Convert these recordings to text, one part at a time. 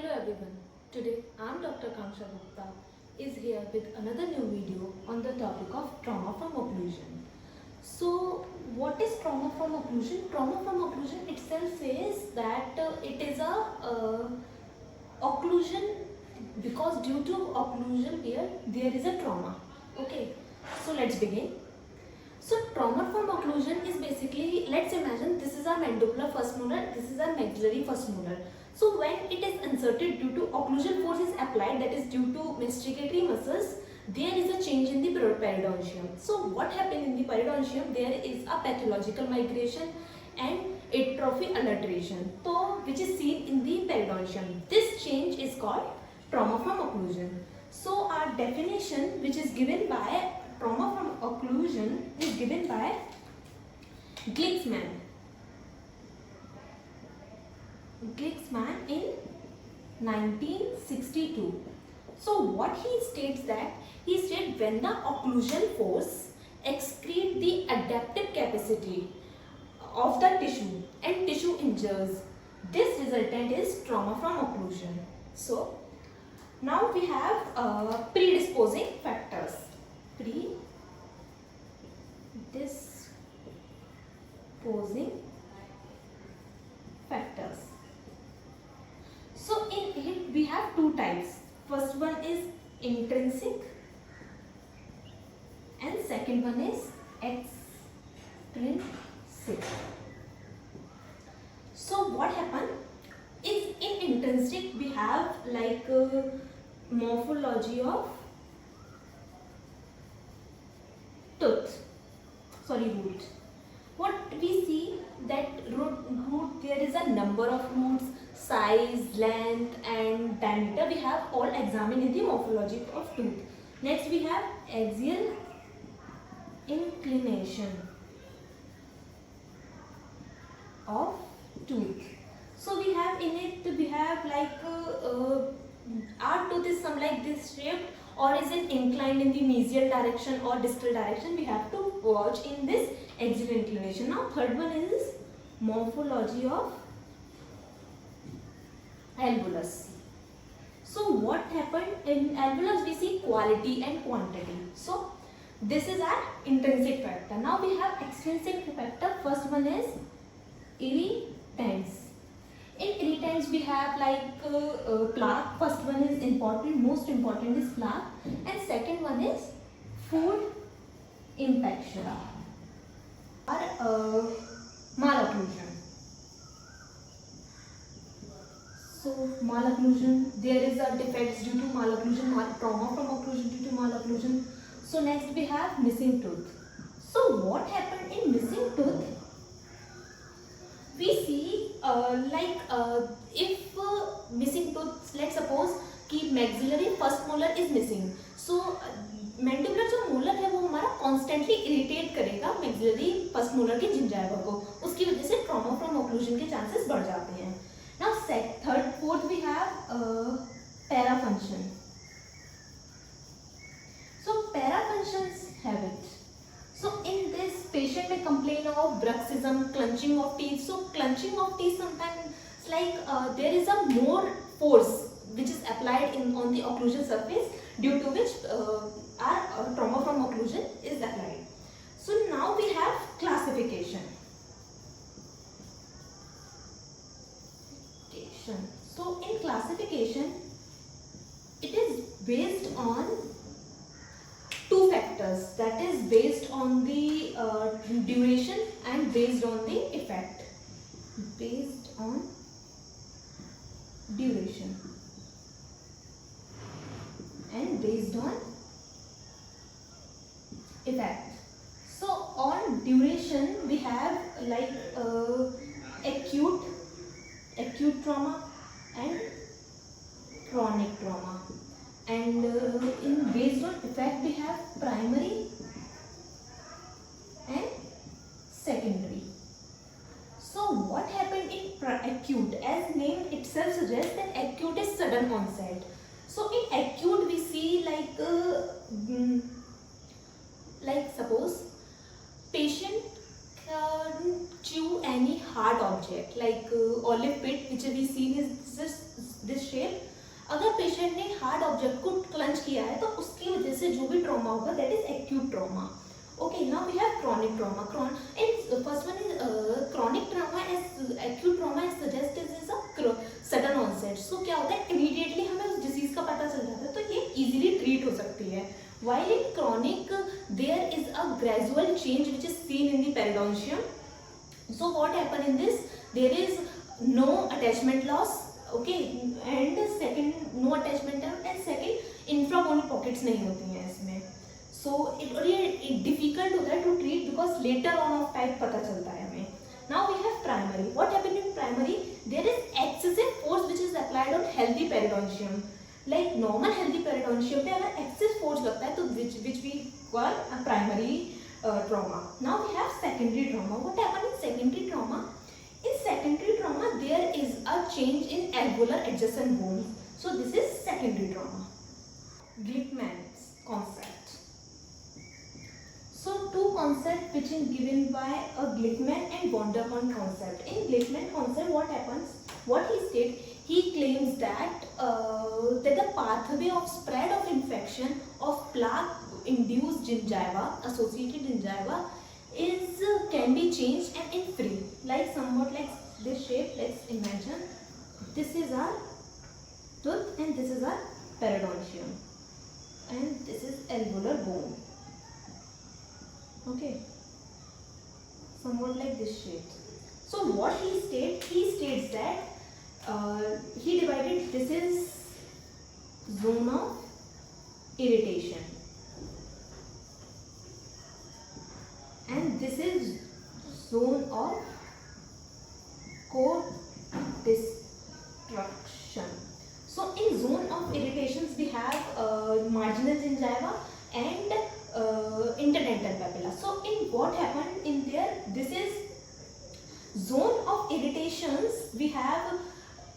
Hello everyone. Today I'm Dr. Kanksha Gupta is here with another new video on the topic of trauma from occlusion. So what is trauma from occlusion? Trauma from occlusion itself says that it is a occlusion because due to occlusion here there is a trauma. Okay, so let's begin. So trauma from occlusion is basically, let's imagine this is our mandibular first molar, this is our maxillary first molar. So when it is inserted due to occlusion force is applied, that is due to masticatory muscles, there is a change in the periodontium. So what happened in the periodontium? There is a pathological migration and atrophy alteration, so which is seen in the periodontium. This change is called trauma from occlusion. So our definition, which is given by trauma from occlusion, is given by Glicksman in 1962. So what he states that, he states when the occlusion force exceeds the adaptive capacity of the tissue and tissue injures, this resultant is trauma from occlusion. So now we have predisposing factors. Predisposing factors. So in it we have two types. First one is intrinsic and second one is extrinsic. So what happened is in intrinsic we have like morphology of root. What we see that root there is a number of roots, size, length and diameter we have all examined in the morphology of tooth. Next we have axial inclination of tooth. So we have in it, we have like our tooth is some like this shaped or is it inclined in the mesial direction or distal direction. We have to watch in this axial inclination. Now third one is morphology of alveolus. So what happened in alveolus, we see quality and quantity. So this is our intrinsic factor. Now we have extrinsic factor. First one is irritants. In irritants we have like plaque. First one is important, most important is plaque, and second one is food infection or malocclusion. So malocclusion, there is a defects due to malocclusion, trauma from occlusion due to malocclusion. So next we have missing tooth. So what happened in missing tooth? We see if missing tooth, let's suppose कि maxillary first molar is missing. So mandibular जो molar है वो हमारा constantly irritate करेगा maxillary first molar के gingiva को, उसकी वजह से trauma from occlusion के chances बढ़ जाते हैं. Now fourth we have parafunction. So parafunctions have it. So in this patient may complain of bruxism, clenching of teeth. So clenching of teeth sometimes it's like there is a more force which is applied on the occlusion surface, due to which our trauma from occlusion is applied. So now we have classification. So in classification, it is based on two factors, that is based on the duration and based on the effect. Based on duration and based on effect. So on duration we have like acute trauma and chronic trauma, and in based on effect we have primary and secondary. So what happened in acute, as name itself suggests that acute is sudden onset. So in acute we see like suppose patient chew any hard object like olive pit, which we see is this shape. अगर patient ने hard object को क्लंच किया है तो उसकी वजह से जो भी ट्रॉमा होगा that is acute trauma. Okay, now we have chronic trauma. First one is chronic trauma. As acute trauma is suggested is a sudden onset. So क्या होता है, immediately हमें उस disease का पता चल जाता है तो ये easily treat हो सकती है. While in chronic there is a gradual change which is seen in the periodontium. So what happen in this? There is no attachment loss. Okay, and second no attachment and second infrabony pockets नहीं होती हैं इसमें. So it difficult होता है to treat because later on of type पता चलता है हमें. Now we have primary. What happened in primary? There is excessive force which is applied on healthy periodontium. Like normal healthy periodontium पे अगर excessive force लगता है तो which we call a primary trauma. Now we have secondary trauma. What happened in secondary trauma? In secondary trauma there is a change in alveolar adjacent bone. So this is secondary trauma. Glickman's concept. So two concepts which is given by a Glickman and Vondervan concept. In Glickman concept, what happens? What he states, he claims that that the pathway of spread of infection of plaque-induced gingiva, associated gingiva, is can be changed and in free, like somewhat like this shape. Let's imagine this is our tooth and this is our periodontium, and this is alveolar bone. Okay, somewhat like this shape. So what he states that he divided, this is zone of irritation and this is zone of co-destruction. So in zone of irritations we have marginal gingiva and interdental papilla. So in what happened in there, this is zone of irritations. We have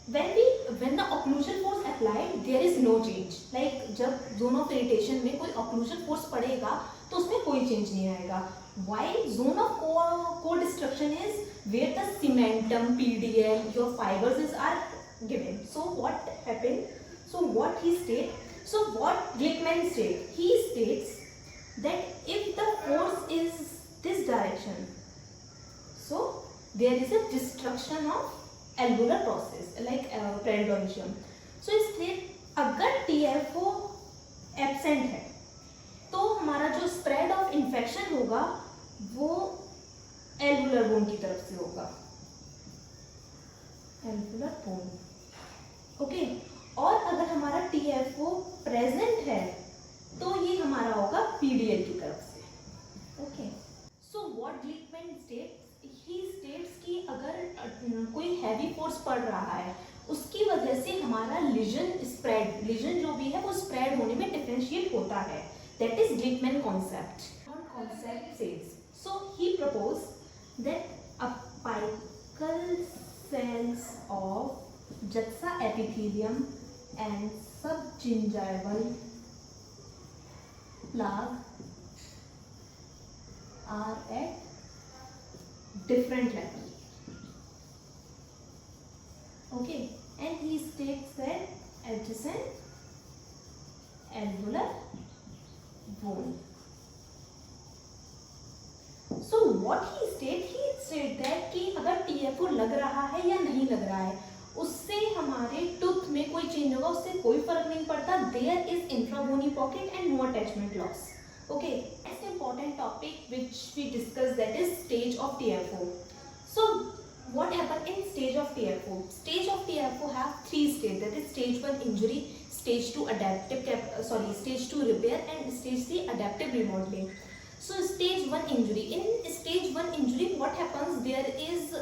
when the occlusion force applied there is no change. Like जब zone of irritation में कोई occlusion force पड़ेगा तो उसमें कोई change नहीं आएगा. While zone of co-destruction is where the cementum, PDL, your fibers are given. So what happened? So what he states? So what Glickman states? He states that if the force is this direction, so there is a destruction of alveolar process like periodontium. So इसलिए अगर TFO absent है तो हमारा जो spread of infection होगा वो alveolar bone की तरफ से होगा, alveolar bone. Okay, और अगर हमारा TFO present है तो ये हमारा होगा PDL की तरफ से. Okay. So what Glickman states, he states कि अगर कोई heavy force पड़ रहा है उसकी वजह से हमारा lesion जो भी है वो spread होने में differentiate होता है. That is Glickman concept. Concept says. So he proposed that apical cells of juxta epithelium and subgingival plaque are at different level. Okay, and he states that adjacent alveolar bone. So what he stated that कि अगर TFO लग रहा है या नहीं लग रहा है उससे हमारे टूथ में कोई चेंज होगा, उससे कोई फर्क नहीं पड़ता. There is infrabony pocket and no attachment loss. Okay, next important topic which we discussed, that is stage of TFO. So what happened in stage of TFO? Stage of TFO have three stages, that is stage 1 injury, stage 2 stage 2 repair and stage 3 adaptive remodeling. So stage 1 injury. In stage 1 injury what happens, there is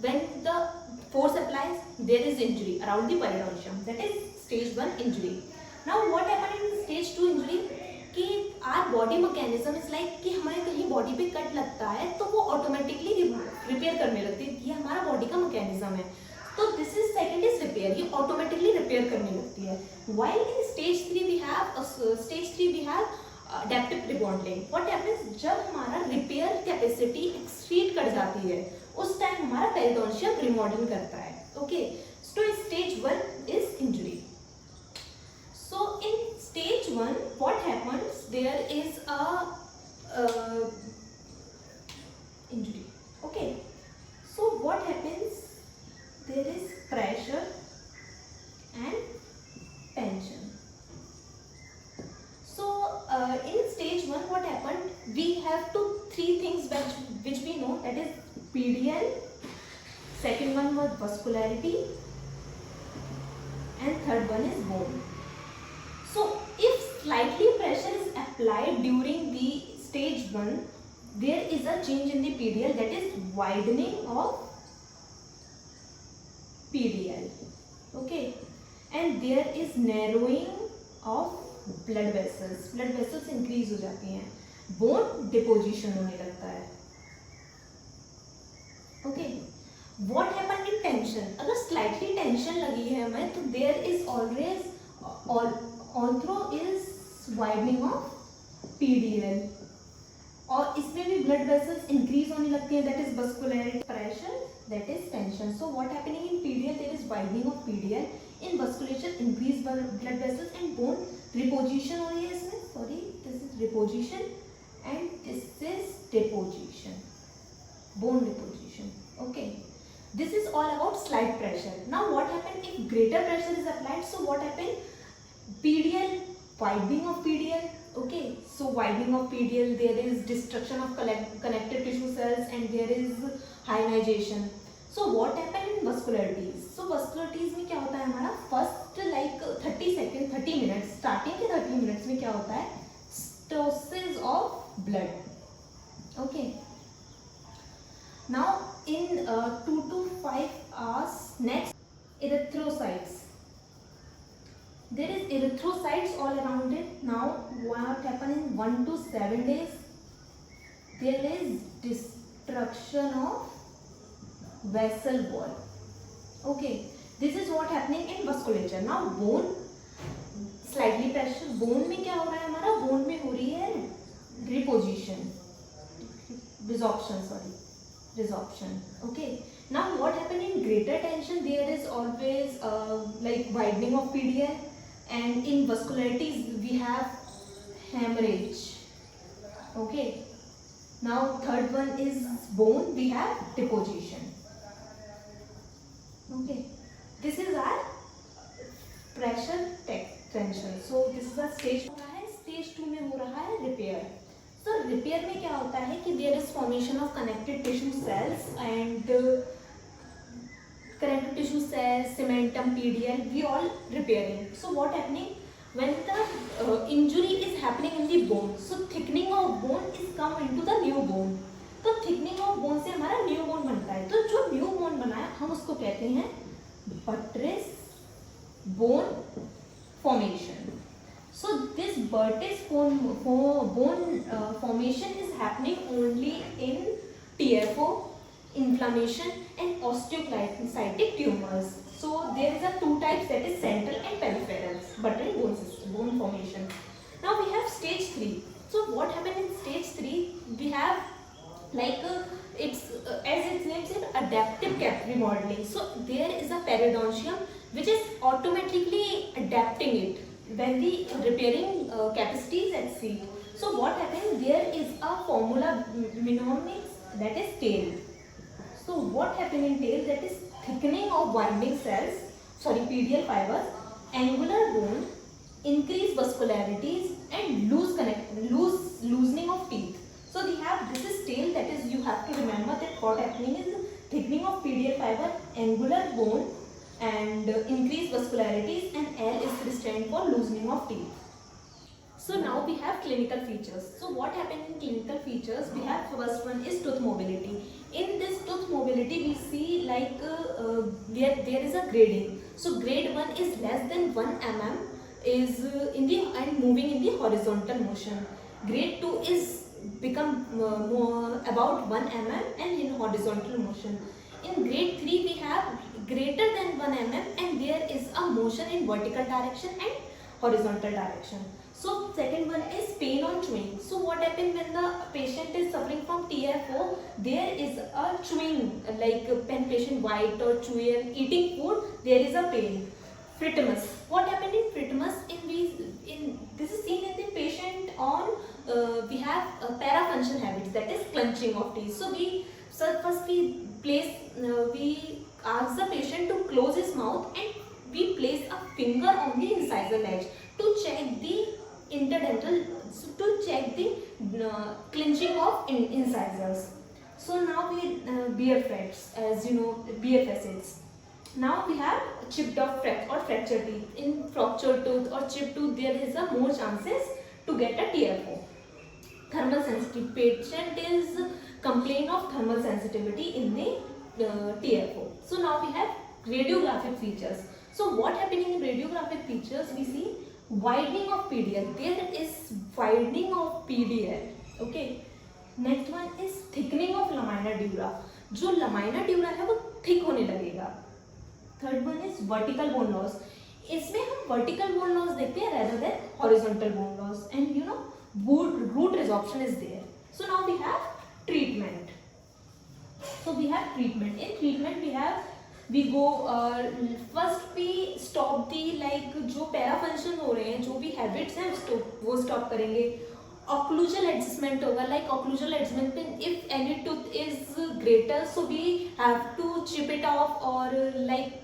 when the force applies there is injury around the periodontium, that is stage 1 injury. Now what happened in stage 2 injury कि our body mechanism is like कि हमारे कहीं body पे cut लगता है तो वो automatically repair करने लगती है, ये हमारा बॉडी का मैकेनिज्म है. तो this is second is repair, ये ऑटोमेटिकली रिपेयर करने लगती है. While in stage 3 we have adaptive remodeling. What happens, जब हमारा रिपेयर कैपेसिटी एक्सीड कर जाती है उस टाइम हमारा पेरिडोन्शियम रिमॉडल करता है. Okay, so stage 1 is there is a injury. Okay, so what happens? There is pressure and tension. So in stage 1, what happened? We have three things which we know, that is PDL, second one was vascularity, and third one is bone. So if slightly pressure is applied during the stage 1, there is a change in the PDL, that is widening of PDL. Okay, and there is narrowing of blood vessels increase हो जाती हैं, bone deposition होने लगता है. Okay, what happened in tension? अगर slightly tension लगी है हमें, तो there is always onthro is widening of PDL, और इसमें भी blood vessels increase होने लगती हैं, that is vascularity. Pressure, that is tension. So what happening in PDL? There is widening of PDL. In vasculature, increase blood vessels, and bone reposition हो रही है इसमें. Sorry, this is reposition and this is deposition. Bone deposition. Okay. This is all about slight pressure. Now what happened if greater pressure is applied? So what happened? PDL, widening of PDL. Okay, so widening of PDL, there is destruction of connective tissue cells, and there is hyalinization. So what happened in vascularities? So vascularities में क्या होता है हमारा? First like 30 minutes, starting के 30 minutes में क्या होता है? Stenosis of blood. Okay. Now in 2 to 5 hours, next erythrocytes. There is erythrocytes all around it. Now what happened in 1 to 7 days? There is destruction of vessel wall. Okay, this is what happening in vasculature. Now bone, slightly pressure. Bone में क्या हो रहा है हमारा? Bone में हो रही है reposition, resorption. Okay. Now what happened in greater tension? There is always like widening of PDL, and in vascularities we have hemorrhage. Okay. Now third one is bone, we have deposition. Okay, this is our pressure tension. So this is a stage. Stage 2 में हो रहा है repair. So repair में क्या होता है कि there is formation of connective tissue cells, and connective tissue cells, cementum, PDL, we all repairing. So what happening when the injury is happening in the bone? So thickening of bone is come into the new bone. तो thickening of bone से हमारा new bone बनता है. तो जो new bone बना है हम उसको कहते हैं buttress bone formation. So this buttress bone formation is happening only in TFO, inflammation, and osteoclitic tumors. So there is a two types, that is central and peripheral buttress bone formation. Now we have stage 3. So what happened in stage 3? We have like it's as its name said, adaptive remodeling. So there is a periodontium which is automatically adapting it when the repairing capacity is exceed. So what happens? There is a formula mnemonics, that is tail. So what happens in tail? That is thickening of winding cells, PDL fibers, angular bone, increased vascularities, and loosening of teeth. So we have, this is tail, that is you have to remember that what happening is thickening of PDL fiber, angular bone, and increased vascularities, and L is stand for loosening of teeth. So now we have clinical features. So what happened in clinical features? We have first one is tooth mobility. In this tooth mobility we see like there is a grading. So grade 1 is less than 1 mm is in the and moving in the horizontal motion. Grade 2 is become more about 1 mm and in horizontal motion. In grade 3 we have greater than 1 mm and there is a motion in vertical direction and horizontal direction. So second one is pain on chewing. So what happens when the patient is suffering from TFO? There is a chewing, like when patient bite or chew and eating food, there is a pain. Fritmus. What happened in fritmus? In this is seen in the patient on parafunction habits, that is clenching of teeth. So first we ask the patient to close his mouth and we place a finger on the incisor ledge to check the interdental, to check the clenching of incisors. So now we beer facets, as you know, beer facets. Now we have chipped off or fractured teeth. In fractured tooth or chipped tooth, there is a more chances to get a TFO. Thermal sensitive patient is complain of thermal sensitivity in the TFO. So now we have radiographic features. So what happening in radiographic features? We see widening of PDL. There is widening of PDL. Okay. Next one is thickening of lamina dura. जो lamina dura है वो thick होने लगेगा. Third one is vertical bone loss. इसमें हम vertical bone loss देखते हैं rather than horizontal bone loss. And you know, root resorption is there. So now we have treatment. So we have treatment. In treatment we go first we stop the like जो parafunction हो रहे हैं, जो भी habits हैं वो stop करेंगे. Occlusal adjustment होगा, like occlusal adjustment if any tooth is greater, so we have to chip it off or like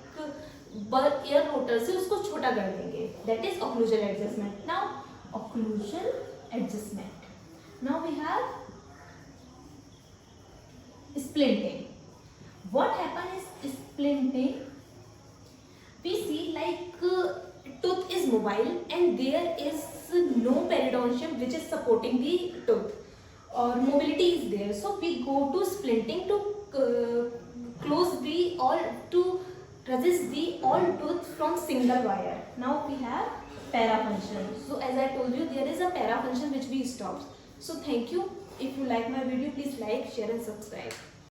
ear rotor से उसको छोटा कर देंगे. That is occlusal adjustment. Now occlusal adjustment. Now we have splinting. What happens is splinting. We see like tooth is mobile and there is no periodontium which is supporting the tooth or mobility is there. So we go to splinting to close the all, to resist the all tooth from single wire. Now we have parafunction. So as I told you, there is a parafunction which we stopped. So thank you. If you like my video, please like, share and subscribe.